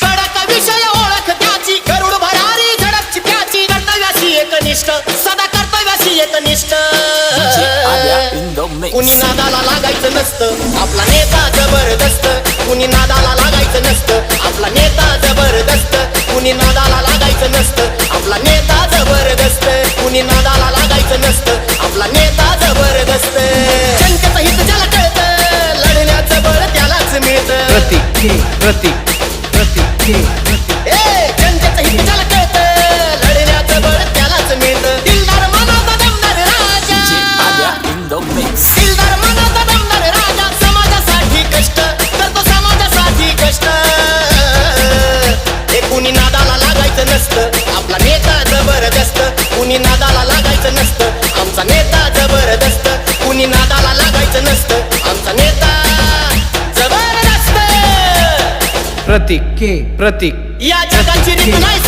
कडक विषय ओळख त्याची गरुड भरारी झडप चित्याची कर्तव्याशी एकनिष्ठ सदा कर्तव्याशी एकनिष्ठ कुणी नादाला लागायचं नसतं आपला नेता जबरदस्त कुणी नादाला लागायचं नसतं आपला नेता जबरदस्त कुणी नादाला लागायचं नसतं आपला नेता जबरदस्त कुणी नादाला लागायचं नसतं आपला नेता जबरदस्त जनतेचं हित ज्याला कळतं लढण्याचं बळ त्यालाच मिळतं जनतेचं हित ज्याला कळतं लढण्याचं बळ त्यालाच मिळतं दिलदार मनाचा दमदार राजा दिलदार मनाचा दमदार राजा समाजासाठी कष्ट करतो समाजासाठी कष्ट हे कुणी नादाला लागायचं नसतं आपला नेता जबरदस्त कुणी नादाला लागायचं नसतं आमचा नेता जबरदस्त कुणी नादाला लागायचं नसतं आमचा नेता जबरदस्त प्रतीक या जगाची रीत नाही